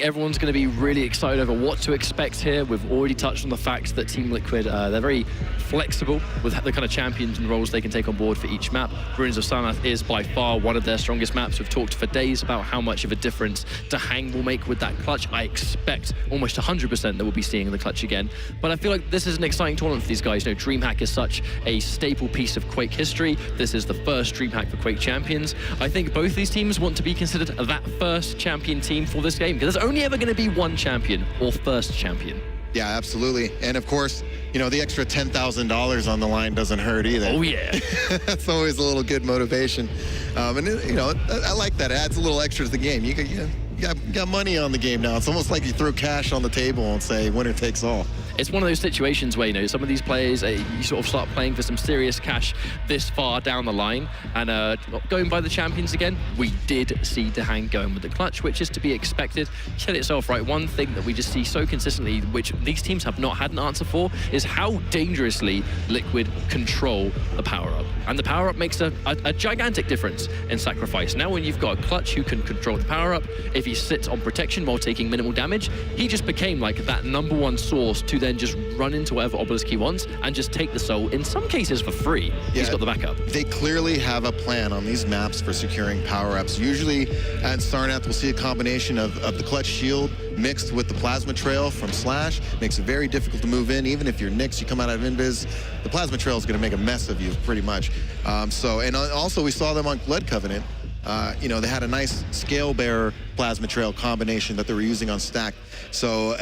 Everyone's going to be really excited over what to expect here. We've already touched on the fact that Team Liquid, they're very flexible with the kind of champions and roles they can take on board for each map. Ruins of Sarnath is by far one of their strongest maps. We've talked for days about how much of a difference Dahang will make with that clutch. I expect almost 100% that we'll be seeing the clutch again. But I feel like this is an exciting tournament for these guys. You know, Dreamhack is such a staple piece of Quake history. This is the first Dreamhack for Quake champions. I think both these teams want to be considered that first champion team for this game, because there's only ever going to be one champion or first champion. Yeah, absolutely. And of course, you know, the extra $10,000 on the line doesn't hurt either. Oh, yeah. That's always a little good motivation. And, you know, I like that. It adds a little extra to the game. You got money on the game now. It's almost like you throw cash on the table and say, winner takes all. It's one of those situations where, you know, some of these players, you sort of start playing for some serious cash this far down the line. And going by the champions again, we did see Dahang going with the clutch, which is to be expected. You said it yourself, right? One thing that we just see so consistently, which these teams have not had an answer for, is how dangerously Liquid control the power-up. And the power-up makes a gigantic difference in Sacrifice. Now when you've got a clutch who can control the power-up, if he sits on protection while taking minimal damage, he just became like that #1 source to then just run into whatever obelisk he wants and just take the soul, in some cases for free. Yeah, he's got the backup. They clearly have a plan on these maps for securing power-ups. Usually at Sarnath, we'll see a combination of the clutch shield mixed with the plasma trail from Slash. Makes it very difficult to move in. Even if you're Nyx, you come out of Invis, the plasma trail is going to make a mess of you pretty much. And also we saw them on Blood Covenant. You know, they had a nice scale bearer plasma trail combination that they were using on Stack. So,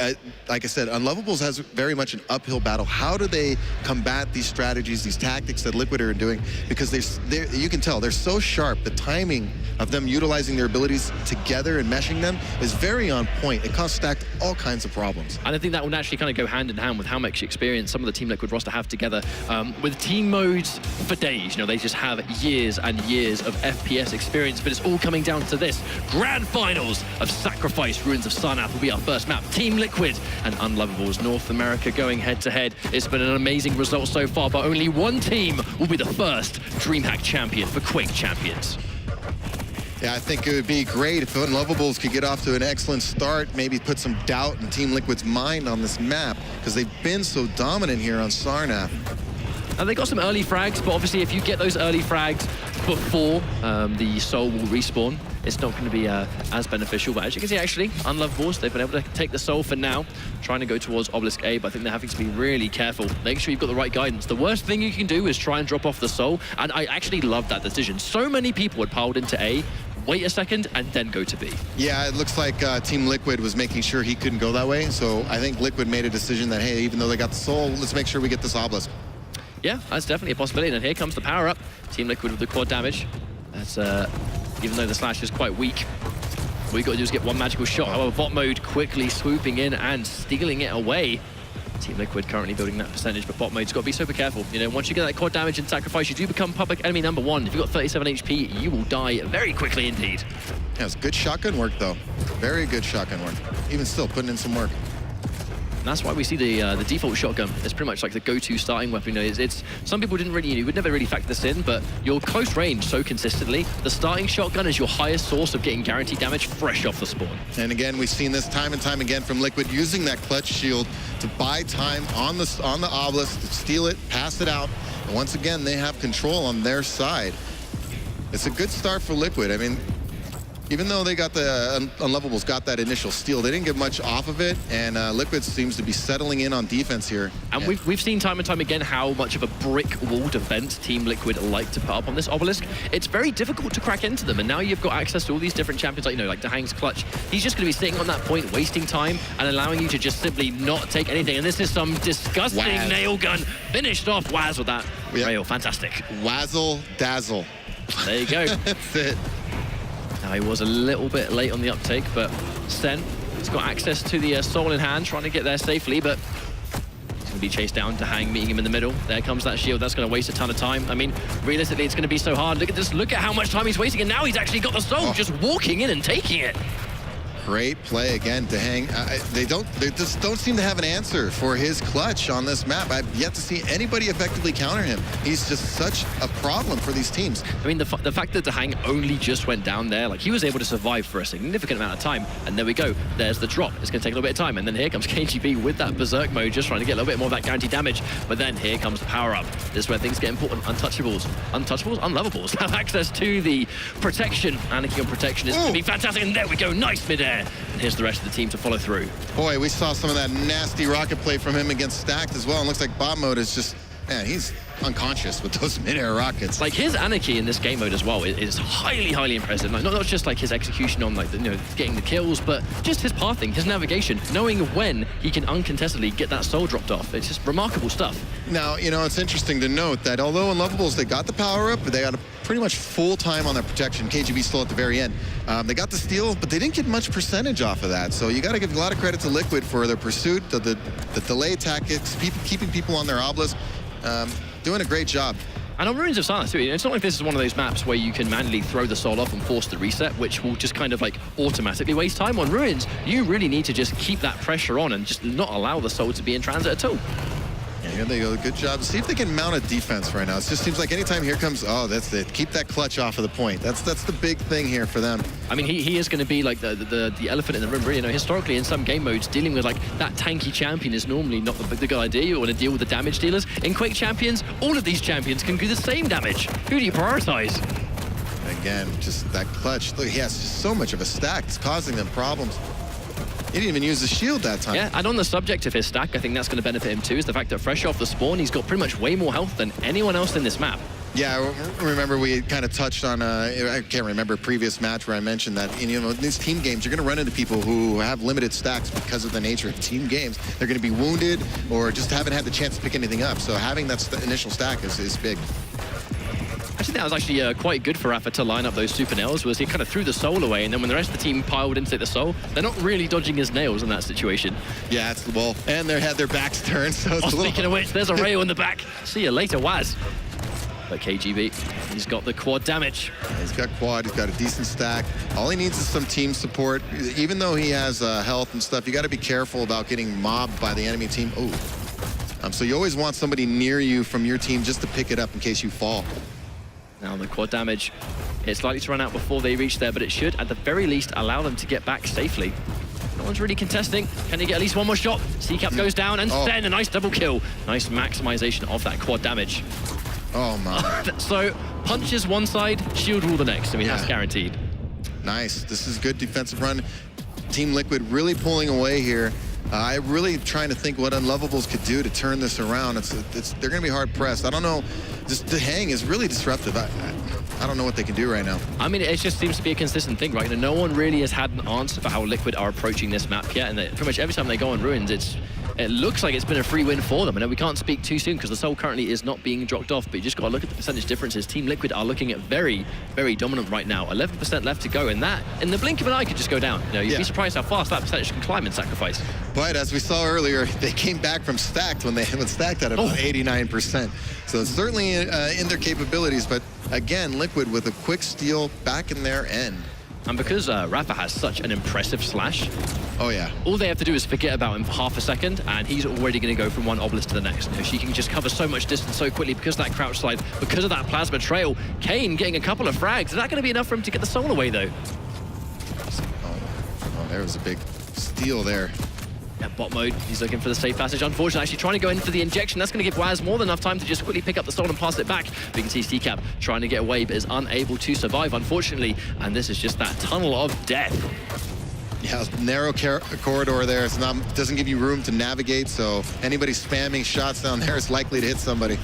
like I said, Unlovables has very much an uphill battle. How do they combat these strategies, these tactics that Liquid are doing? Because you can tell they're so sharp. The timing of them utilizing their abilities together and meshing them is very on point. It caused Stack all kinds of problems. And I think that will naturally kind of go hand in hand with how much experience some of the Team Liquid roster have together. With team modes for days, you know, they just have years and years of FPS experience, but it's all coming down to this. Grand Finals of Sacrifice Ruins of Sarnath will be our first map. Team Liquid and Unlovables North America going head-to-head. It's been an amazing result so far, but only one team will be the first Dreamhack champion for Quake champions. Yeah, I think it would be great if Unlovables could get off to an excellent start, maybe put some doubt in Team Liquid's mind on this map, because they've been so dominant here on Sarnath. And they got some early frags, but obviously if you get those early frags before the soul will respawn, it's not going to be as beneficial. But as you can see, actually, Unlovables, they've been able to take the soul for now, trying to go towards Obelisk A, but I think they're having to be really careful. Make sure you've got the right guidance. The worst thing you can do is try and drop off the soul, and I actually love that decision. So many people had piled into A, wait a second, and then go to B. Yeah, it looks like Team Liquid was making sure he couldn't go that way, so I think Liquid made a decision that, hey, even though they got the soul, let's make sure we get this Obelisk. Yeah, that's definitely a possibility. And here comes the power-up. Team Liquid with the quad damage. That's, even though the Slash is quite weak, all you got to do is get one magical shot. However, bot mode quickly swooping in and stealing it away. Team Liquid currently building that percentage, but bot mode's got to be super careful. You know, once you get that quad damage and Sacrifice, you do become public enemy #1. If you've got 37 HP, you will die very quickly indeed. Yeah, it's good shotgun work, though. Very good shotgun work. Even still, putting in some work. And that's why we see the default shotgun. It's pretty much like the go-to starting weapon. You know, it's some people you would never really factor this in, but your close range so consistently, the starting shotgun is your highest source of getting guaranteed damage fresh off the spawn. And again, we've seen this time and time again from Liquid, using that clutch shield to buy time on the obelisk, to steal it, pass it out, and once again, they have control on their side. It's a good start for Liquid. I mean, even though they got the Unlovables got that initial steal, they didn't get much off of it, and Liquid seems to be settling in on defense here. And we've seen time and time again how much of a brick wall defense Team Liquid like to put up on this obelisk. It's very difficult to crack into them, and now you've got access to all these different champions, like, you know, like Dahang's clutch. He's just going to be sitting on that point, wasting time, and allowing you to just simply not take anything. And this is some disgusting nail gun. Finished off Waz with that rail. Fantastic. Wazzle dazzle. There you go. That's it. Now, he was a little bit late on the uptake, but Sen has got access to the soul in hand, trying to get there safely, but he's going to be chased down. Dahang meeting him in the middle. There comes that shield. That's going to waste a ton of time. I mean, realistically, it's going to be so hard. Look at this. Look at how much time he's wasting, and now he's actually got the soul, just walking in and taking it. Great play again to hang. They just don't seem to have an answer for his clutch on this map. I've yet to see anybody effectively counter him. He's just such a problem for these teams. I mean, the fact that Dahang only just went down there, like he was able to survive for a significant amount of time, and there we go. There's the drop. It's going to take a little bit of time, and then here comes KGB with that berserk mode, just trying to get a little bit more of that guaranteed damage. But then here comes the power up. This is where things get important. Untouchables, unlovables have access to the protection. Anarchy on protection is going to be fantastic, and there we go. Nice midair. And here's the rest of the team to follow through. Boy, we saw some of that nasty rocket play from him against Stacked as well. And looks like bot mode is just, man, he's unconscious with those mid-air rockets. Like his anarchy in this game mode as well is highly impressive. Like not just like his execution on like getting the kills, but just his pathing, his navigation, knowing when he can uncontestedly get that soul dropped off. It's just remarkable stuff. Now, it's interesting to note that although Unlovables, they got the power up, but they got a pretty much full time on their protection. KGB still at the very end. They got the steal, but they didn't get much percentage off of that. So you got to give a lot of credit to Liquid for their pursuit, the delay tactics, keeping people on their obelisk. Doing a great job. And on Ruins of Silence too, it's not like this is one of those maps where you can manually throw the soul off and force the reset, which will just kind of like automatically waste time. On Ruins, you really need to just keep that pressure on and just not allow the soul to be in transit at all. Yeah, here they go. Good job. See if they can mount a defense right now. It just seems like anytime here comes, oh, that's it. Keep that clutch off of the point. That's the big thing here for them. I mean, he is going to be like the elephant in the room, really. Historically, in some game modes, dealing with like that tanky champion is normally not the good idea. You want to deal with the damage dealers. In Quake Champions, all of these champions can do the same damage. Who do you prioritize? Again, just that clutch. Look, he has just so much of a stack. It's causing them problems. He didn't even use the shield that time. Yeah, and on the subject of his stack, I think that's going to benefit him too, is the fact that fresh off the spawn, he's got pretty much way more health than anyone else in this map. Yeah, I remember we kind of touched on, I can't remember a previous match where I mentioned that, in these team games, you're going to run into people who have limited stacks because of the nature of team games. They're going to be wounded or just haven't had the chance to pick anything up. So having that initial stack is big. I think that was actually quite good for Rafa to line up those super nails, was he kind of threw the soul away, and then when the rest of the team piled in to take the soul, they're not really dodging his nails in that situation. Yeah, it's the wall. And they had their backs turned, so it's speaking of which, there's a rail in the back. See you later, Waz. But KGB, he's got the quad damage. He's got quad, he's got a decent stack. All he needs is some team support. Even though he has health and stuff, you got to be careful about getting mobbed by the enemy team. Ooh. So you always want somebody near you from your team just to pick it up in case you fall. Now the quad damage, it's likely to run out before they reach there, but it should, at the very least, allow them to get back safely. No one's really contesting. Can he get at least one more shot? C-Cap goes down, and then a nice double kill. Nice maximization of that quad damage. Oh, my. So, punches one side, shield rule the next. I mean, that's guaranteed. Nice. This is good defensive run. Team Liquid really pulling away here. I'm really trying to think what Unlovables could do to turn this around. They're going to be hard pressed. I don't know. The hang is really disruptive. I don't know what they can do right now. I mean, it just seems to be a consistent thing, right? No one really has had an answer for how Liquid are approaching this map yet, and pretty much every time they go on Ruins, it looks like it's been a free win for them. I know we can't speak too soon because the soul currently is not being dropped off, but you just got to look at the percentage differences. Team Liquid are looking at very dominant right now. 11% left to go, and that, in the blink of an eye, could just go down. You'd be surprised how fast that percentage can climb in Sacrifice. But as we saw earlier, they came back from Stacked when Stacked at about 89%. So it's certainly in their capabilities, but again, Liquid with a quick steal back in their end. And because Rafa has such an impressive slash, all they have to do is forget about him for half a second, and he's already going to go from one obelisk to the next. She can just cover so much distance so quickly because of that crouch slide, because of that plasma trail. Kane getting a couple of frags. Is that going to be enough for him to get the soul away, though? Oh, there was a big steal there. Yeah, bot mode, he's looking for the safe passage. Unfortunately, actually trying to go in for the injection. That's going to give Waz more than enough time to just quickly pick up the soul and pass it back. But you can see C-Cap trying to get away, but is unable to survive, unfortunately. And this is just that tunnel of death. Yeah, narrow corridor there. It's doesn't give you room to navigate, so anybody spamming shots down there is likely to hit somebody.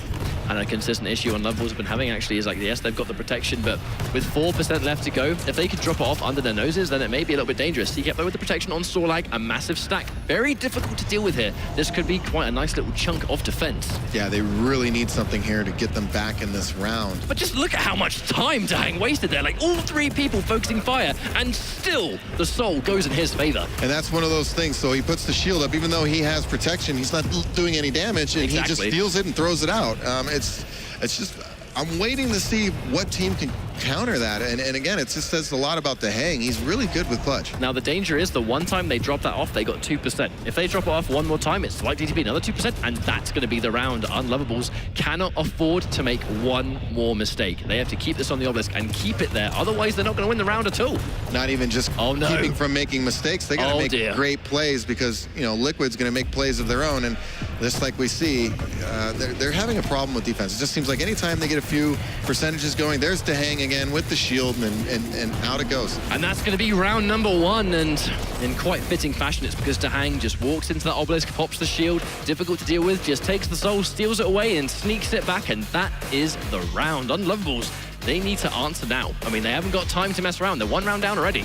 And a consistent issue Unlovables have been having, actually, is like, yes, they've got the protection, but with 4% left to go, if they could drop it off under their noses, then it may be a little bit dangerous. C-Cap, though, with the protection on Sorlag, a massive stack. Very difficult to deal with here. This could be quite a nice little chunk of defense. Yeah, they really need something here to get them back in this round. But just look at how much time Dahang wasted there. Like, all three people focusing fire, and still the soul goes in his favor. And that's one of those things. So he puts the shield up, even though he has protection, he's not doing any damage, and he just steals it and throws it out. It's just, I'm waiting to see what team can counter that. And again, it just says a lot about Dehang. He's really good with clutch. Now, the danger is the one time they drop that off, they got 2%. If they drop it off one more time, it's likely to be another 2%, and that's going to be the round. Unlovables cannot afford to make one more mistake. They have to keep this on the obelisk and keep it there. Otherwise, they're not going to win the round at all. Not even just keeping from making mistakes. They got to make great plays because, you know, Liquid's going to make plays of their own. And just like we see, they're having a problem with defense. It just seems like anytime they get a few percentages going, there's Dehang again with the shield, and out it goes. And that's going to be round number 1, and in quite fitting fashion, it's because Dehang just walks into that obelisk, pops the shield, difficult to deal with, just takes the soul, steals it away, and sneaks it back, and that is the round. Unlovables, they need to answer now. I mean, they haven't got time to mess around. They're 1 round down already.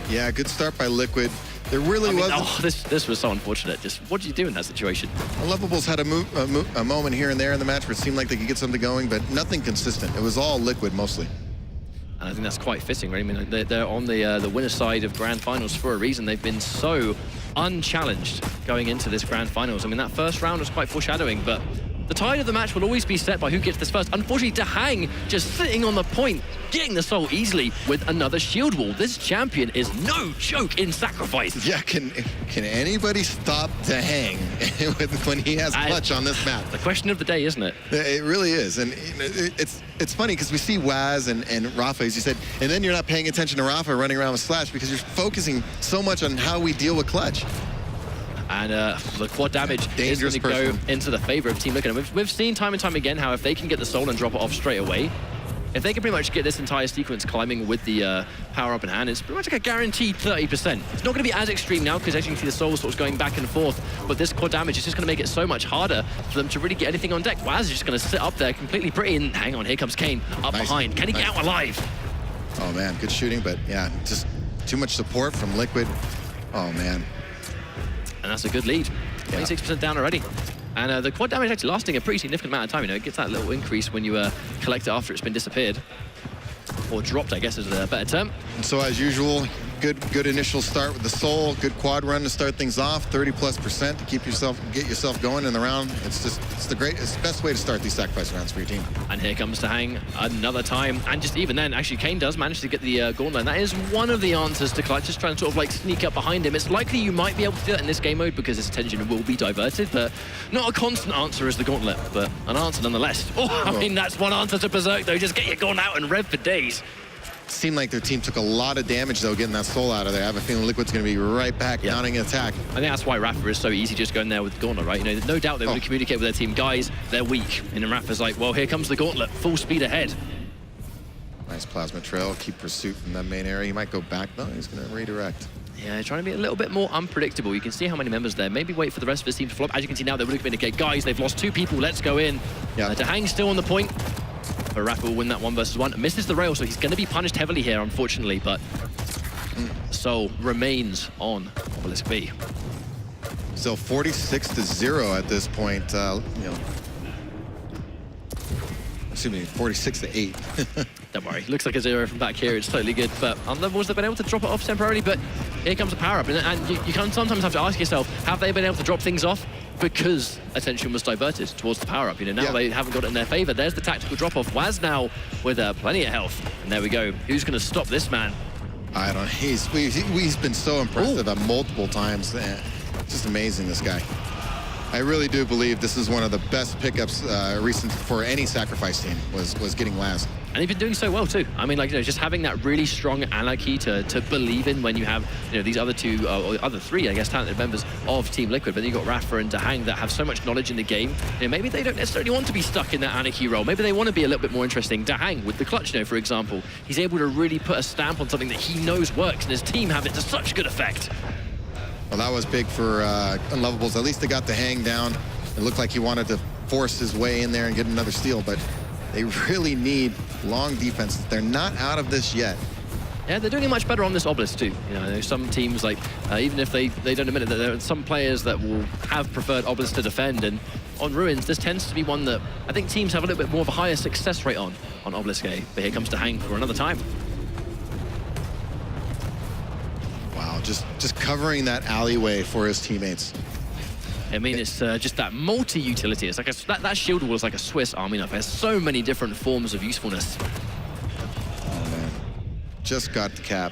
Yeah, good start by Liquid. There really wasn't... Oh, this was so unfortunate. Just what did you do in that situation? Unlovables had a moment here and there in the match where it seemed like they could get something going, but nothing consistent. It was all Liquid mostly. And I think that's quite fitting, right? I mean, they're on the winner's side of Grand Finals for a reason. They've been so unchallenged going into this Grand Finals. I mean, that first round was quite foreshadowing, but the tide of the match will always be set by who gets this first. Unfortunately, Dehang just sitting on the point, getting the soul easily with another shield wall. This champion is no joke in sacrifice. Yeah, can anybody stop Dehang when he has clutch on this map? The question of the day, isn't it? It really is, and it's funny because we see Waz and Rafa, as you said, and then you're not paying attention to Rafa running around with Slash because you're focusing so much on how we deal with clutch. And the quad damage is going to go into the favor of Team Liquid. We've seen time and time again how if they can get the soul and drop it off straight away, if they can pretty much get this entire sequence climbing with the power-up in hand, it's pretty much like a guaranteed 30%. It's not going to be as extreme now because as you can see the soul sort of going back and forth, but this quad damage is just going to make it so much harder for them to really get anything on deck. Waz is just going to sit up there completely pretty, and hang on, here comes Kane up behind. Can he get out alive? Oh man, good shooting, but yeah, just too much support from Liquid. Oh man. And that's a good lead. 26% down already. And the quad damage actually lasting a pretty significant amount of time. You know, it gets that little increase when you collect it after it's been disappeared. Or dropped, I guess is a better term. And so as usual, good initial start with the soul, good quad run to start things off, 30+% to get yourself going in the round. It's the best way to start these sacrifice rounds for your team. And here comes Dehang another time, and just even then, actually Kane does manage to get the gauntlet. That is one of the answers to Clutch, just trying to sort of like sneak up behind him. It's likely you might be able to do that in this game mode because his attention will be diverted, but not a constant answer is the gauntlet, but an answer nonetheless. Oh, I mean, that's one answer to Berserk though, just get your gauntlet out and rev for days. Seemed like their team took a lot of damage, though, getting that soul out of there. I have a feeling Liquid's going to be right back mounting an attack. I think that's why Rafa is so easy just going there with the gauntlet, right? You know, no doubt they would communicate with their team. Guys, they're weak. And then Rafa's like, well, here comes the gauntlet. Full speed ahead. Nice plasma trail. Keep pursuit from that main area. He might go back, though. He's going to redirect. Yeah, trying to be a little bit more unpredictable. You can see how many members there. Maybe wait for the rest of his team to flop. As you can see now, they're really communicating. Guys, they've lost 2 people. Let's go in. Yeah. Dehang's still on the point. But Rafa will win that 1 versus 1. Misses the rail, so he's going to be punished heavily here, unfortunately. But Soul remains on Obelisk B. So 46-0 at this point. You know, excuse me, 46-8. Don't worry, looks like a 0 from back here. It's totally good. But Unlovables, they've been able to drop it off temporarily. But here comes a power up, and you can sometimes have to ask yourself, have they been able to drop things off because attention was diverted towards the power-up? You know, now they haven't got it in their favor. There's the tactical drop-off. Waz now with plenty of health. And there we go. Who's going to stop this man? I don't know. He's been so impressive at multiple times. Just amazing, this guy. I really do believe this is one of the best pickups recent for any sacrifice team was getting Waz. And they've been doing so well too. I mean, like, you know, just having that really strong anarchy to believe in when you have, you know, these other 2 or other 3, I guess, talented members of Team Liquid. But then you've got Rafa and Dehang that have so much knowledge in the game. You know, maybe they don't necessarily want to be stuck in that anarchy role. Maybe they want to be a little bit more interesting. Dehang with the clutch, you know, for example, he's able to really put a stamp on something that he knows works, and his team have it to such good effect. Well, that was big for Unlovables. At least they got the hang down. It looked like he wanted to force his way in there and get another steal, but they really need long defenses. They're not out of this yet. Yeah, they're doing it much better on this Obelisk too. You know, there's some teams, like, even if they don't admit it, there are some players that will have preferred Obelisk to defend, and on Ruins, this tends to be one that I think teams have a little bit more of a higher success rate on Obelisk A. But here comes Dehang for another time. Wow, just covering that alleyway for his teammates. I mean, it's just that multi-utility. It's like that shield wall is like a Swiss Army knife. It has so many different forms of usefulness. just got the cap.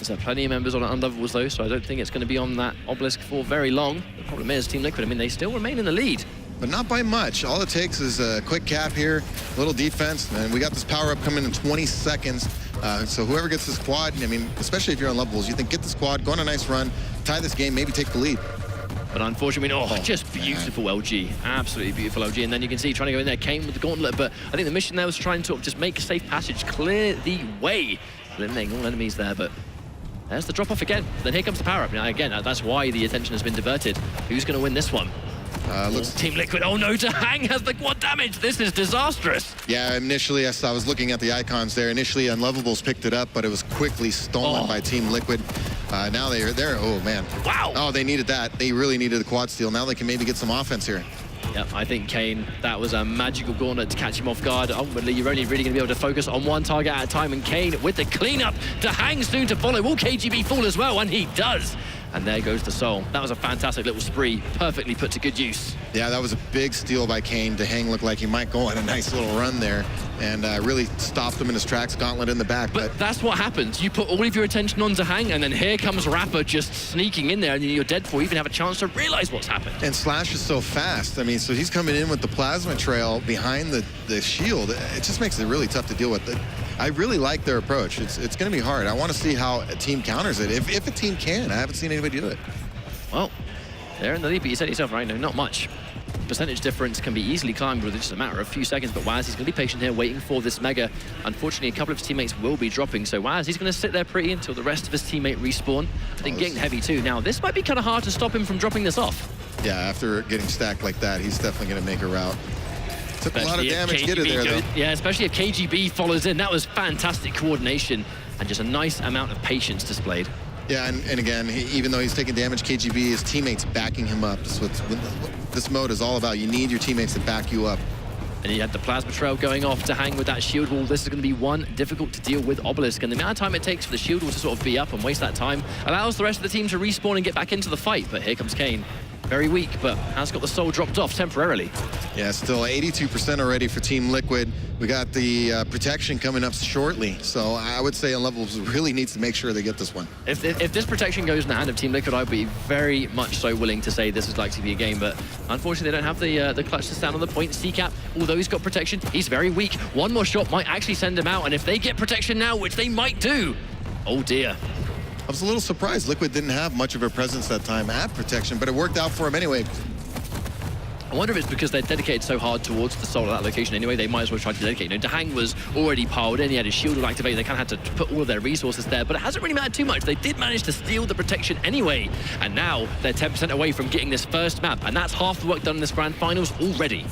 There's plenty of members on Unlovables though, so I don't think it's going to be on that obelisk for very long. The problem is Team Liquid, I mean, they still remain in the lead. But not by much. All it takes is a quick cap here, a little defense, and we got this power-up coming in 20 seconds. So whoever gets this quad, I mean, especially if you're on Unlovables, you think get this quad, go on a nice run, tie this game, maybe take the lead. But unfortunately, just beautiful LG. Absolutely beautiful LG. And then you can see trying to go in there, Kane with the gauntlet. But I think the mission there was trying to sort of just make a safe passage, clear the way, eliminating all enemies there. But there's the drop-off again. Then here comes the power-up. Now, again, that's why the attention has been diverted. Who's going to win this one? Looks Team Liquid. Oh no, Dahang has the quad damage. This is disastrous. Yeah, initially, I was looking at the icons there. Initially, Unlovables picked it up, but it was quickly stolen by Team Liquid. Now they're there. Oh, man. Wow. Oh, they needed that. They really needed the quad steal. Now they can maybe get some offense here. Yep, I think Kane, that was a magical gauntlet to catch him off guard. Ultimately, you're only really going to be able to focus on one target at a time, and Kane with the cleanup. Dahang soon to follow. Will KGB fall as well? And he does. And there goes the soul. That was a fantastic little spree, perfectly put to good use. Yeah, that was a big steal by Kane. Dahang looked like he might go on a nice little run there and really stopped him in his tracks, gauntlet in the back. But that's what happens. You put all of your attention on Dahang, and then here comes Rapper just sneaking in there, and you're dead before you even have a chance to realize what's happened. And Slash is so fast. I mean, so he's coming in with the plasma trail behind the shield. It just makes it really tough to deal with. I really like their approach. It's going to be hard. I want to see how a team counters it, if a team can. I haven't seen anybody do it. Well, they're in the lead, but you said it yourself, right? No, not much. Percentage difference can be easily climbed within just a matter of a few seconds, but Waz, he's going to be patient here, waiting for this Mega. Unfortunately, a couple of his teammates will be dropping, so Waz, he's going to sit there pretty until the rest of his teammate respawn. I think getting heavy too. Now, this might be kind of hard to stop him from dropping this off. Yeah, after getting stacked like that, he's definitely going to make a route. Took a lot of damage to get it there, though. Yeah, especially if KGB follows in. That was fantastic coordination and just a nice amount of patience displayed. Yeah, and again, even though he's taking damage, KGB, his teammates backing him up. That's what this mode is all about. You need your teammates to back you up. And you had the plasma trail going off to hang with that shield wall. This is going to be one difficult to deal with obelisk, and the amount of time it takes for the shield wall to sort of be up and waste that time allows the rest of the team to respawn and get back into the fight. But here comes Kane. Very weak, but has got the soul dropped off temporarily. Yeah, still 82% already for Team Liquid. We got the protection coming up shortly, so I would say Unlovables really needs to make sure they get this one. If this protection goes in the hand of Team Liquid, I'd be very much so willing to say this is likely to be a game, but unfortunately they don't have the clutch to stand on the point. C-Cap, although he's got protection, he's very weak. One more shot might actually send him out, and if they get protection now, which they might do, oh dear. I was a little surprised Liquid didn't have much of a presence that time at protection, but it worked out for him anyway. I wonder if it's because they're dedicated so hard towards the soul at that location anyway, they might as well try to dedicate. You know, Dahang was already piled in, he had his shield activated, they kind of had to put all of their resources there, but it hasn't really mattered too much. They did manage to steal the protection anyway, and now they're 10% away from getting this first map, and that's half the work done in this grand finals already.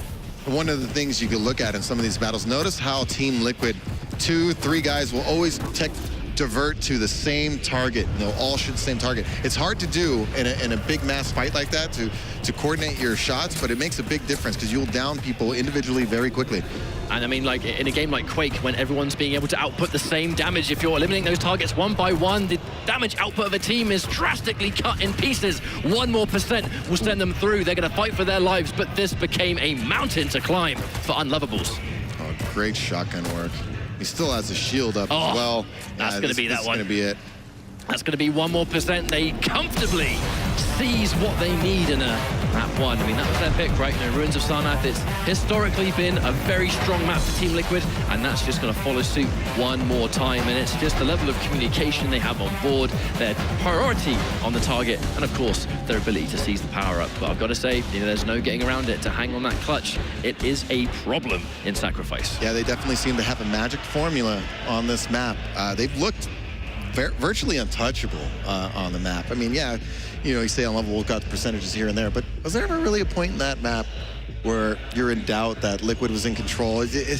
One of the things you can look at in some of these battles, notice how Team Liquid, 2-3 guys will always divert to the same target. They'll all shoot the same target. It's hard to do in a big mass fight like that to coordinate your shots, but it makes a big difference because you'll down people individually very quickly. And I mean, like in a game like Quake, when everyone's being able to output the same damage, if you're eliminating those targets one by one, the damage output of a team is drastically cut in pieces. 1% more will send them through. They're going to fight for their lives, but this became a mountain to climb for Unlovables. Oh, great shotgun work. He still has a shield up as well. That's going to be that one. That's going to be it. That's going to be 1% more. They comfortably seize what they need in a map one. I mean, that was their pick, right? You know, Ruins of Sarnath, it's historically been a very strong map for Team Liquid, and that's just going to follow suit one more time. And it's just the level of communication they have on board, their priority on the target, and of course, their ability to seize the power up. But I've got to say, you know, there's no getting around it. To hang on that clutch, it is a problem in Sacrifice. Yeah, they definitely seem to have a magic formula on this map. They've looked virtually untouchable on the map. I mean, yeah, you know, you say Unlovable got the percentages here and there, but was there ever really a point in that map where you're in doubt that Liquid was in control? You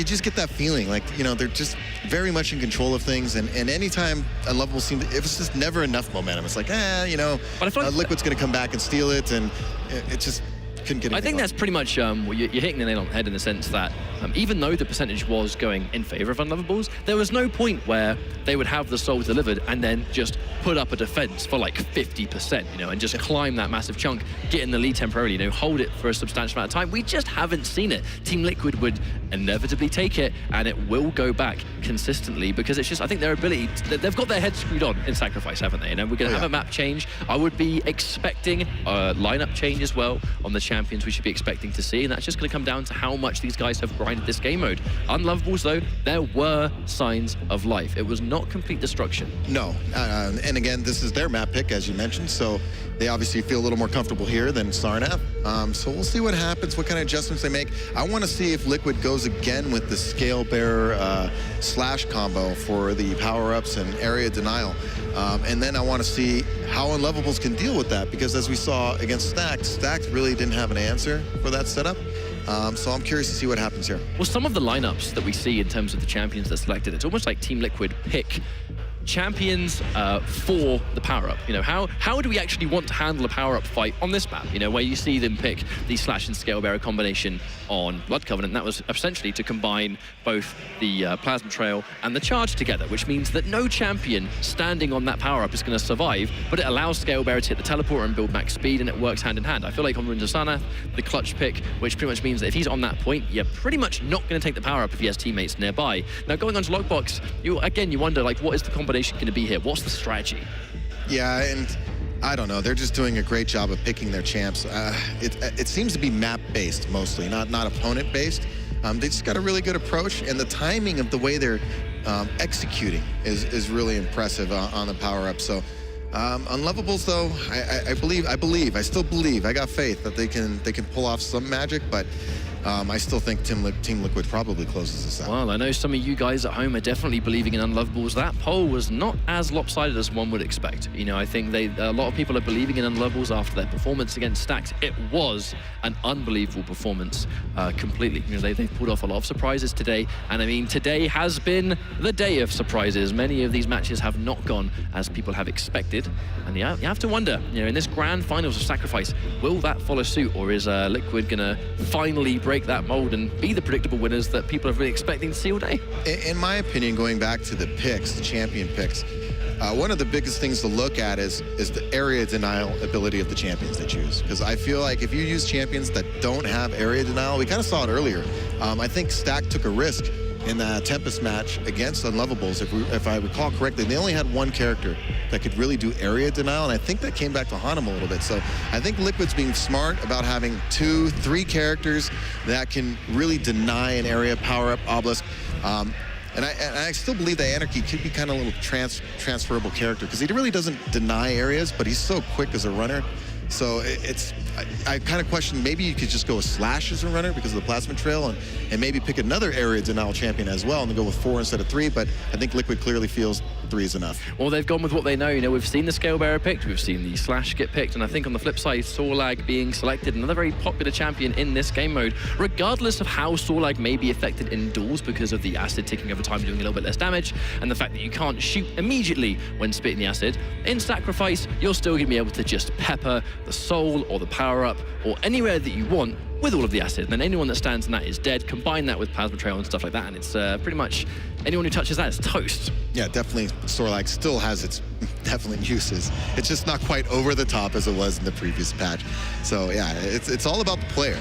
just get that feeling, like, you know, they're just very much in control of things, and anytime Unlovable seemed, it was just never enough momentum. It's like, you know, but Liquid's going to come back and steal it, and it just couldn't get anything I think that's pretty much, you're hitting the nail on the head in the sense that even though the percentage was going in favor of Unlovables, there was no point where they would have the soul delivered and then just put up a defense for like 50%, and just climb that massive chunk, get in the lead temporarily, hold it for a substantial amount of time. We just haven't seen it. Team Liquid would inevitably take it, and it will go back consistently because it's just, I think their ability, they've got their head screwed on in Sacrifice, haven't they? We're going to have a map change. I would be expecting a lineup change as well on the champions we should be expecting to see, and that's just going to come down to how much these guys have grinded this game mode. Unlovables, though, there were signs of life. It was not complete destruction. No, and again, this is their map pick, as you mentioned, so they obviously feel a little more comfortable here than Sarnath. So we'll see what happens, what kind of adjustments they make. I want to see if Liquid goes again with the Scale Bearer slash combo for the power-ups and area denial. And then I want to see how Unlovables can deal with that, because as we saw against Stacked really didn't have an answer for that setup. So I'm curious to see what happens here. Well, some of the lineups that we see in terms of the champions that are selected, it's almost like Team Liquid pick champions for the power-up. How do we actually want to handle a power-up fight on this map? Where you see them pick the Slash and Scale Bearer combination on Blood Covenant. That was essentially to combine both the Plasma Trail and the Charge together, which means that no champion standing on that power-up is going to survive, but it allows Scale Bearer to hit the teleporter and build max speed, and it works hand in hand. I feel like on Runes of Sarnath, the clutch pick, which pretty much means that if he's on that point, you're pretty much not going to take the power-up if he has teammates nearby. Now, going on to Lockbox, you wonder, what is the combination going to be here? What's the strategy? Yeah, and I don't know. They're just doing a great job of picking their champs. It seems to be map-based mostly, not opponent-based. They just got a really good approach, and the timing of the way they're executing is really impressive on the power-up. So Unlovables, though, I still believe, I got faith that they can pull off some magic, but I still think Team Liquid probably closes this out. Well, I know some of you guys at home are definitely believing in Unlovables. That poll was not as lopsided as one would expect. I think a lot of people are believing in Unlovables after their performance against Stacked. It was an unbelievable performance completely. They've pulled off a lot of surprises today, and today has been the day of surprises. Many of these matches have not gone as people have expected, and you have to wonder, in this grand finals of Sacrifice, will that follow suit, or is Liquid gonna finally break that mold and be the predictable winners that people are really expecting to see all day? In my opinion, going back to the picks, the champion picks, one of the biggest things to look at is the area denial ability of the champions they choose. Because I feel like if you use champions that don't have area denial, we kind of saw it earlier. I think Stack took a risk in the Tempest match against Unlovables. If I recall correctly, they only had one character that could really do area denial, and I think that came back to haunt them a little bit. So I think Liquid's being smart about having 2, 3 characters that can really deny an area power-up obelisk. And I still believe that Anarchy could be kind of a little transferable character, because he really doesn't deny areas, but he's so quick as a runner. So I kind of question, maybe you could just go with Slash as a runner because of the Plasma Trail, and maybe pick another area denial champion as well, and then go with 4 instead of 3, but I think Liquid clearly feels 3 is enough. Well, they've gone with what they know. We've seen the Scale Bearer picked, we've seen the Slash get picked, and I think on the flip side, Sorlag being selected, another very popular champion in this game mode, regardless of how Sorlag may be affected in duels because of the acid ticking over time, doing a little bit less damage, and the fact that you can't shoot immediately when spitting the acid. In Sacrifice, you're still going to be able to just pepper the soul or the power-up or anywhere that you want with all of the acid, and then anyone that stands in that is dead. Combine that with Plasma Trail and stuff like that, and it's pretty much anyone who touches that is toast. Yeah, definitely. Sorlag still has its definite uses. It's just not quite over the top as it was in the previous patch. So yeah, it's all about the player.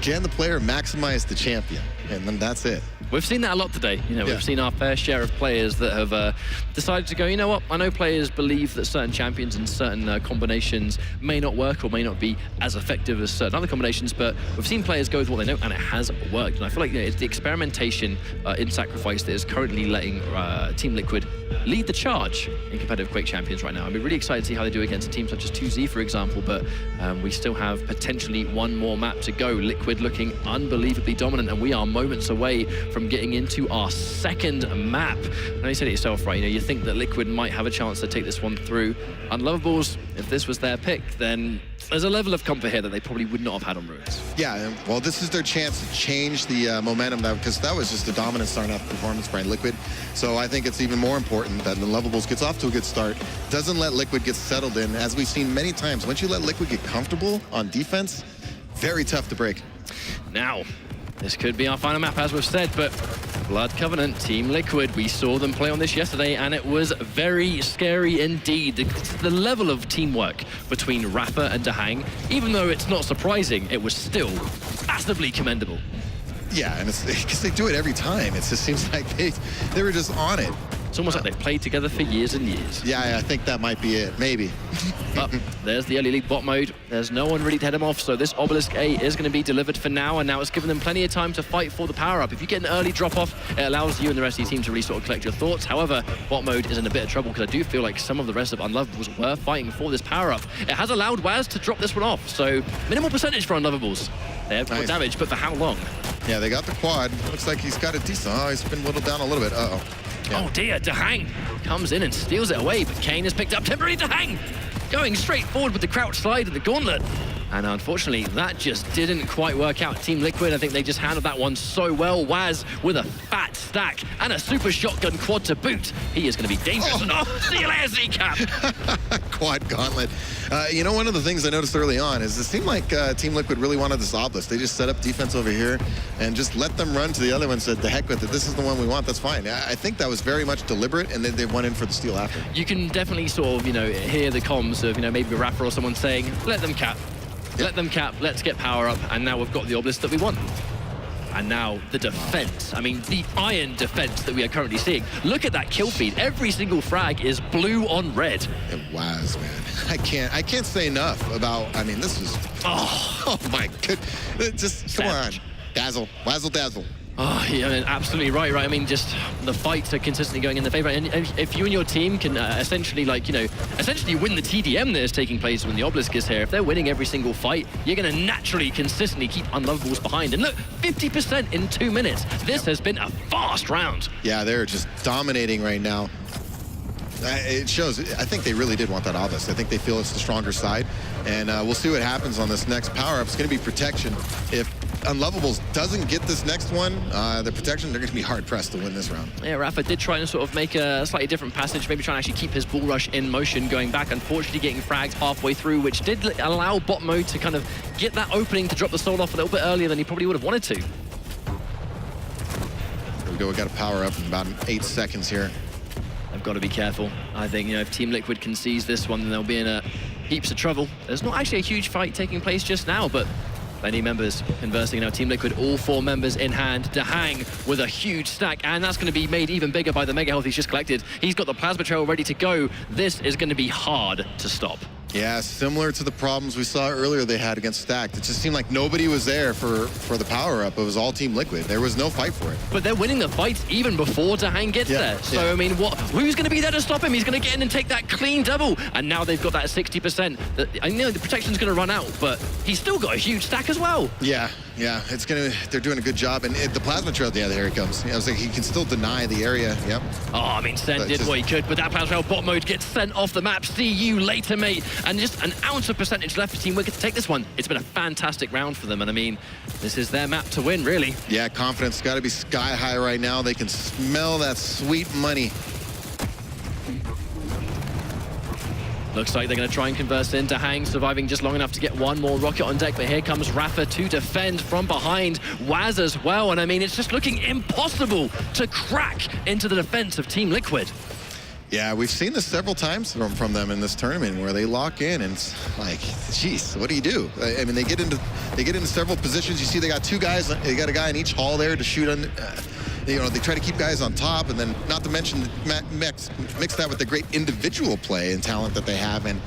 Can the player maximize the champion? And then that's it. We've seen that a lot today. We've seen our fair share of players that have decided to go, you know what, I know players believe that certain champions and certain combinations may not work or may not be as effective as certain other combinations, but we've seen players go with what they know, and it has worked. And I feel like it's the experimentation in Sacrifice that is currently letting Team Liquid lead the charge in competitive Quake champions right now. I'd be really excited to see how they do against a team such as 2Z, for example, but we still have potentially one more map to go. Liquid looking unbelievably dominant, and we are moments away from getting into our second map. Now, you said it yourself, right? You think that Liquid might have a chance to take this one through. Unlovables, if this was their pick, then there's a level of comfort here that they probably would not have had on Ruins. Yeah, well, this is their chance to change the momentum, because that was just a dominant starting-off performance by Liquid. So I think it's even more important that Unlovables gets off to a good start, doesn't let Liquid get settled in. As we've seen many times, once you let Liquid get comfortable on defense, very tough to break. Now, This could be our final map, as we've said, but Blood Covenant, Team Liquid, we saw them play on this yesterday, and it was very scary indeed. The level of teamwork between Rafa and Dahang, even though it's not surprising, it was still massively commendable. Yeah, and it's because they do it every time. It just seems like they were just on it. It's almost like they've played together for years and years. Yeah, I think that might be it, maybe. But there's the early league bot mode. There's no one really to head him off, so this Obelisk A is going to be delivered for now, and now it's given them plenty of time to fight for the power-up. If you get an early drop-off, it allows you and the rest of your team to really sort of collect your thoughts. However, bot mode is in a bit of trouble, because I do feel like some of the rest of Unlovables were fighting for this power-up. It has allowed Waz to drop this one off, so minimal percentage for Unlovables. They have more damage, but for how long? Yeah, they got the quad. Looks like he's got a decent... Oh, he's been whittled down a little bit. Uh-oh. Yeah. Oh dear, Dahang comes in and steals it away, but Kane has picked up temporary Dahang, going straight forward with the crouch slide and the gauntlet. And unfortunately, that just didn't quite work out. Team Liquid, I think they just handled that one so well. Waz with a fat stack and a super shotgun quad to boot. He is going to be dangerous. Oh, see you later, Z-Cap. Quad gauntlet. You know, one of the things I noticed early on is it seemed like Team Liquid really wanted this obelisk. They just set up defense over here and just let them run to the other one, said, the heck with it. This is the one we want. That's fine. I think that was very much deliberate, and then they went in for the steal after. You can definitely sort of, you know, hear the comms of, you know, maybe a rapper or someone saying, let them cap. Let them cap, let's get power up, and now we've got the obelisk that we want. And now the defense. I mean, the iron defense that we are currently seeing. Look at that kill feed. Every single frag is blue on red. It was, man. I can't say enough about, I mean, this was, oh my goodness. Just, come on. Dazzle, Wazzle dazzle. Oh, yeah, absolutely right. I mean, just the fights are consistently going in the favor. And if you and your team can essentially, like, you know, essentially win the TDM that is taking place when the Obelisk is here, if they're winning every single fight, you're going to naturally, consistently keep Unlovables behind. And look, 50% in 2 minutes. This has been a fast round. Yeah, they're just dominating right now. It shows, I think they really did want that Obelisk. I think they feel it's the stronger side. And we'll see what happens on this next power-up. It's going to be protection. If Unlovables doesn't get this next one, the protection, they're going to be hard-pressed to win this round. Yeah, Rafa did try and sort of make a slightly different passage, maybe trying to actually keep his bull rush in motion going back, unfortunately getting fragged halfway through, which did allow bot mode to kind of get that opening to drop the soul off a little bit earlier than he probably would have wanted to. Here we go, we got a power-up in about 8 seconds here. They've got to be careful. I think, you know, if Team Liquid can seize this one, then they'll be in heaps of trouble. There's not actually a huge fight taking place just now, but plenty members conversing now. Team Liquid, all 4 members in hand. Dahang with a huge stack, and that's going to be made even bigger by the mega health he's just collected. He's got the plasma trail ready to go. This is going to be hard to stop. Yeah, similar to the problems we saw earlier they had against Stacked. It just seemed like nobody was there for the power-up. It was all Team Liquid. There was no fight for it. But they're winning the fights even before Dahang gets there. So, I mean, who's going to be there to stop him? He's going to get in and take that clean double. And now they've got that 60%. I know the protection's going to run out, but he's still got a huge stack as well. Yeah, they're doing a good job. And the plasma trail, yeah, there he comes. I was like, he can still deny the area. Yep. Oh, I mean, Sen did what he could, but that plasma trail bot mode gets sent off the map. See you later, mate. And just an ounce of percentage left for Team Wicked to take this one. It's been a fantastic round for them, and I mean, this is their map to win, really. Yeah, confidence got to be sky high right now. They can smell that sweet money. Looks like they're going to try and converse in. Dahang surviving just long enough to get one more rocket on deck, but here comes Rafa to defend from behind. Waz as well, and I mean, it's just looking impossible to crack into the defense of Team Liquid. Yeah, we've seen this several times from them in this tournament where they lock in and it's like, geez, what do you do? I mean, they get into several positions. You see they got 2 guys, they got a guy in each hall there to shoot on. You know, they try to keep guys on top, and then not to mention mix that with the great individual play and talent that they have, and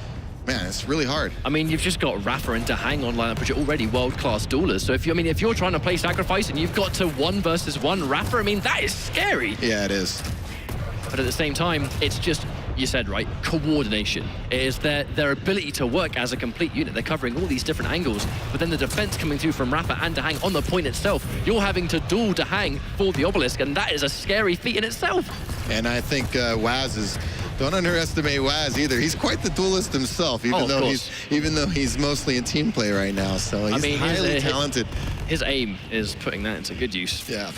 man, it's really hard. I mean, you've just got Rafa and Dahang on lineup, which are already world-class duelers. So if you're trying to play Sacrifice and you've got to 1 versus 1 Rafa, I mean, that is scary. Yeah, it is. But at the same time, it's just, you said right, coordination. It is their ability to work as a complete unit. They're covering all these different angles, but then the defense coming through from Rafa and Dahang on the point itself, you're having to duel Dahang for the obelisk, and that is a scary feat in itself. And I think Waz is, don't underestimate Waz either. He's quite the duelist himself, even though he's mostly a team play right now. So he's highly talented. His aim is putting that into good use. Yeah.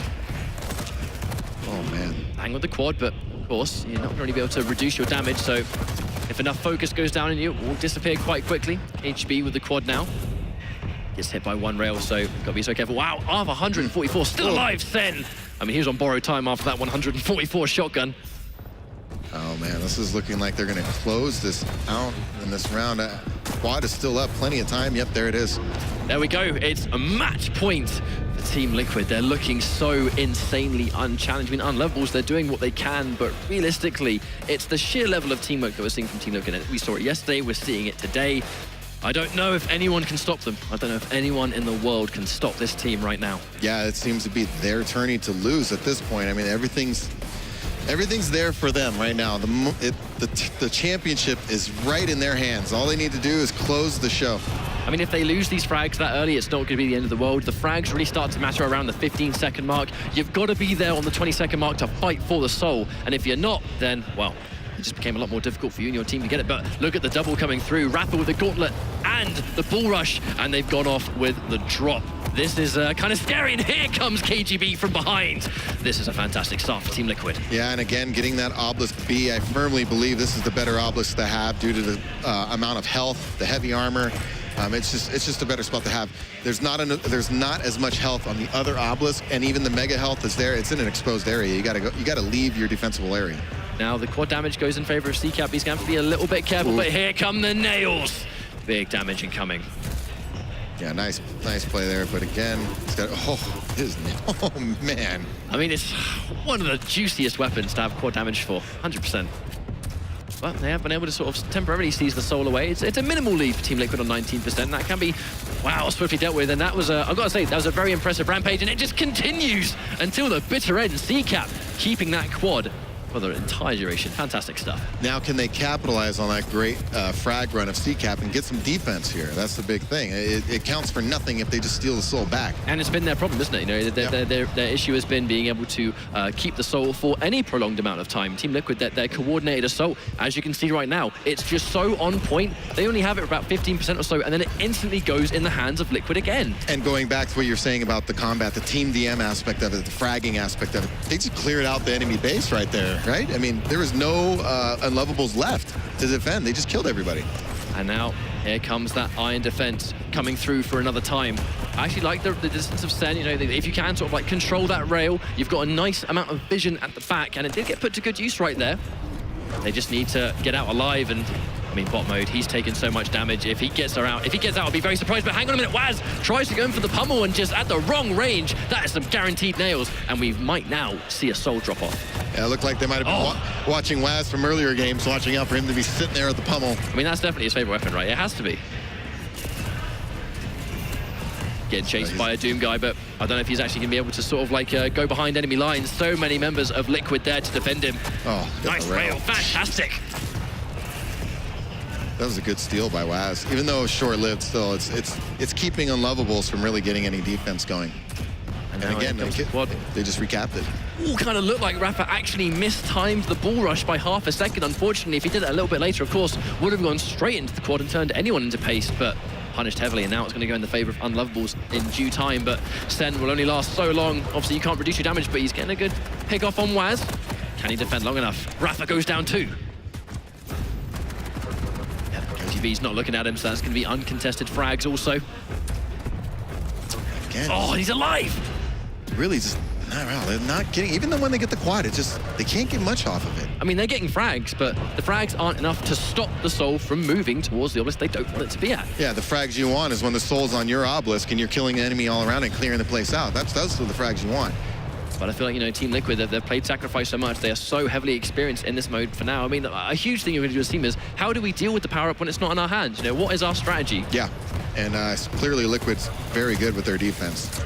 Oh man. Hang with the quad, but of course, you're not going to be able to reduce your damage, so if enough focus goes down in you, it will disappear quite quickly. HB with the quad now. Gets hit by one rail, so got to be so careful. Wow, Arv 144, still alive, Sen. I mean, he was on borrowed time after that 144 shotgun. Oh man, this is looking like they're gonna close this out in this round. Quad is still up, plenty of time. Yep, there it is. There we go. It's a match point for Team Liquid. They're looking so insanely unchallenged. I mean, Unlovables, they're doing what they can, but realistically, it's the sheer level of teamwork that we're seeing from Team Liquid. We saw it yesterday, we're seeing it today. I don't know if anyone can stop them. I don't know if anyone in the world can stop this team right now. Yeah, it seems to be their turning to lose at this point. I mean, everything's there for them right now. The championship is right in their hands. All they need to do is close the show. I mean, if they lose these frags that early, it's not going to be the end of the world. The frags really start to matter around the 15-second mark. You've got to be there on the 20-second mark to fight for the soul. And if you're not, then, well, it just became a lot more difficult for you and your team to get it. But look at the double coming through. Rapper with the gauntlet and the bull rush, and they've gone off with the drop. This is kind of scary, and here comes KGB from behind. This is a fantastic start for Team Liquid. Yeah, and again, getting that Obelisk B, I firmly believe this is the better Obelisk to have due to the amount of health, the heavy armor. It's just a better spot to have. There's not as much health on the other Obelisk, and even the mega health is there. It's in an exposed area. You gotta leave your defensible area. Now the quad damage goes in favor of CCAP. He's going to have to be a little bit careful, but here come the nails. Big damage incoming. Yeah, nice play there, but again, it's got, oh man. I mean, it's one of the juiciest weapons to have quad damage for, 100%. But they have been able to sort of temporarily seize the soul away. It's a minimal lead for Team Liquid on 19%. That can be, wow, swiftly dealt with. And that was, I've got to say, that was a very impressive rampage, and it just continues until the bitter end. CCAP keeping that quad for the entire duration. Fantastic stuff. Now, can they capitalize on that great frag run of CCAP and get some defense here? That's the big thing. It counts for nothing if they just steal the soul back. And it's been their problem, isn't it? You know, their issue has been being able to keep the soul for any prolonged amount of time. Team Liquid, their coordinated assault, as you can see right now, it's just so on point. They only have it for about 15% or so, and then it instantly goes in the hands of Liquid again. And going back to what you're saying about the combat, the team DM aspect of it, the fragging aspect of it, they just cleared out the enemy base right there. Right? I mean, there was no Unlovables left to defend. They just killed everybody. And now, here comes that iron defense coming through for another time. I actually like the distance of Sen. You know, if you can sort of like control that rail, you've got a nice amount of vision at the back, and it did get put to good use right there. They just need to get out alive, and I mean, bot mode, he's taken so much damage. If he gets out, I'll be very surprised. But hang on a minute, Waz tries to go in for the pummel and just at the wrong range. That is some guaranteed nails, and we might now see a soul drop off. Yeah, it looked like they might have been watching Waz from earlier games, watching out for him to be sitting there at the pummel. I mean, that's definitely his favorite weapon, right? It has to be. Getting chased by a Doom guy, but I don't know if he's actually going to be able to sort of like go behind enemy lines. So many members of Liquid there to defend him. Oh, nice rail, fantastic. That was a good steal by Waz. Even though it was short-lived, still, it's keeping Unlovables from really getting any defense going. And again, they just recapped it. Ooh, kind of looked like Rafa actually mistimed the bull rush by half a second. Unfortunately, if he did it a little bit later, of course, would have gone straight into the quad and turned anyone into paste, but punished heavily, and now it's going to go in the favor of Unlovables in due time. But Sen will only last so long. Obviously, you can't reduce your damage, but he's getting a good pick off on Waz. Can he defend long enough? Rafa goes down too. KGB's not looking at him, so that's going to be uncontested frags also. Again. Oh, he's alive! Really just, they're not getting, even when they get the quad, they can't get much off of it. I mean, they're getting frags, but the frags aren't enough to stop the soul from moving towards the obelisk they don't want it to be at. Yeah, the frags you want is when the soul's on your obelisk and you're killing the enemy all around and clearing the place out. That's the frags you want. But I feel like, you know, Team Liquid, they've played Sacrifice so much, they are so heavily experienced in this mode for now. I mean, a huge thing you're going to do as a team is, how do we deal with the power-up when it's not in our hands? You know, what is our strategy? Yeah, and clearly Liquid's very good with their defense.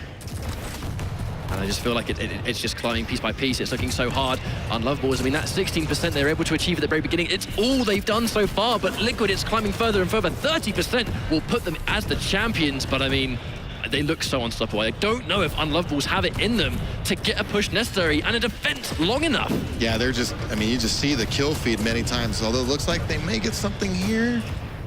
And I just feel like it's just climbing piece by piece. It's looking so hard. Unlovables, I mean, that 16% they're able to achieve at the very beginning, it's all they've done so far, but Liquid, it's climbing further and further. 30% will put them as the champions, but I mean, they look so unstoppable. I don't know if Unlovables have it in them to get a push necessary and a defense long enough. Yeah, they're just, I mean, you just see the kill feed many times, although it looks like they may get something here.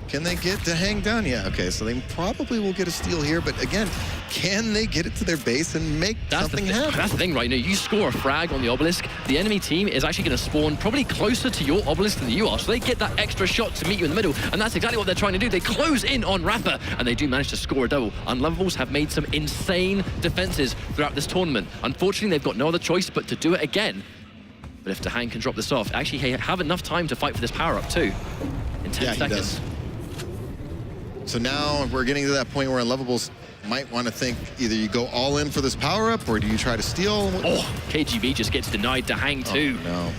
Can they get to hang down? Yeah, okay, so they probably will get a steal here, but again, can they get it to their base and make something happen? That's the thing, right? You score a frag on the obelisk, the enemy team is actually going to spawn probably closer to your obelisk than you are, so they get that extra shot to meet you in the middle, and that's exactly what they're trying to do. They close in on Rapper, and they do manage to score a double. Unlovables have made some insane defenses throughout this tournament. Unfortunately, they've got no other choice but to do it again. But if Dahang can drop this off, actually have enough time to fight for this power-up too. In 10 seconds. He does. So now we're getting to that point where Unlovables might want to think either you go all in for this power-up or do you try to steal? Oh, KGB just gets denied Dahang too. Oh, no.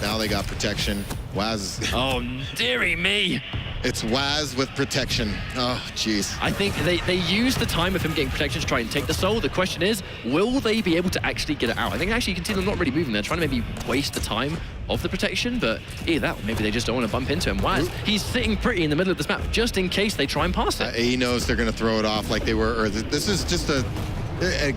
Now they got protection. Waz. Oh, dearie me. It's Waz with protection. Oh, jeez. I think they use the time of him getting protection to try and take the soul. The question is, will they be able to actually get it out? I think actually you can see them not really moving. They're trying to maybe waste the time of the protection, but either that or maybe they just don't want to bump into him. Waz, he's sitting pretty in the middle of this map just in case they try and pass it. He knows they're going to throw it off like they were, or this is just a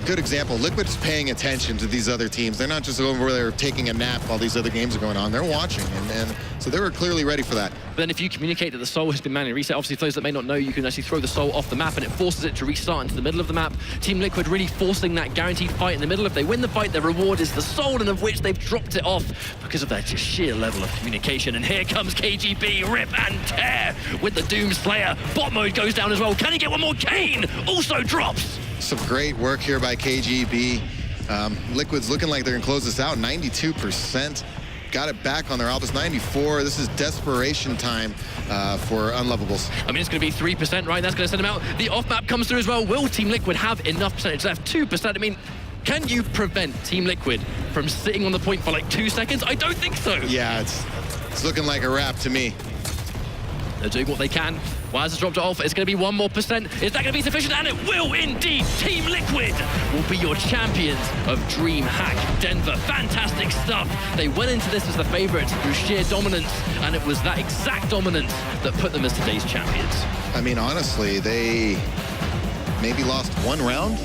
good example. Liquid's paying attention to these other teams. They're not just over there taking a nap while these other games are going on. They're watching, and so they were clearly ready for that. But then if you communicate that the soul has been manually reset, obviously for those that may not know, you can actually throw the soul off the map and it forces it to restart into the middle of the map. Team Liquid really forcing that guaranteed fight in the middle. If they win the fight, their reward is the soul, and of which they've dropped it off because of their just sheer level of communication. And here comes KGB, rip and tear with the Doom Slayer. Bot mode goes down as well. Can he get one more? Kane also drops. Some great work here by KGB. Liquid's looking like they're gonna close this out. 92%. Got it back on their Albus. 94. This is desperation time for Unlovables. I mean, it's going to be 3%, right? That's going to send them out. The off-map comes through as well. Will Team Liquid have enough percentage left? 2%. I mean, can you prevent Team Liquid from sitting on the point for like 2 seconds? I don't think so. Yeah, it's looking like a wrap to me. They're doing what they can. Waz has dropped it off. It's going to be 1 more percent. Is that going to be sufficient? And it will indeed. Team Liquid will be your champions of Dreamhack Denver. Fantastic stuff. They went into this as the favorites through sheer dominance, and it was that exact dominance that put them as today's champions. I mean, honestly, they maybe lost 1 round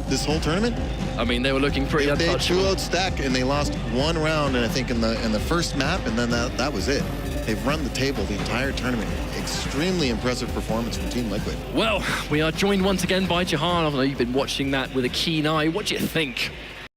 this whole tournament. I mean, they were looking pretty untouchable. They 2-0'd stack, and they lost 1 round, and I think in the first map, and then that was it. They've run the table the entire tournament. Extremely impressive performance from Team Liquid. Well, we are joined once again by Jahan. I know you've been watching that with a keen eye. What do you think?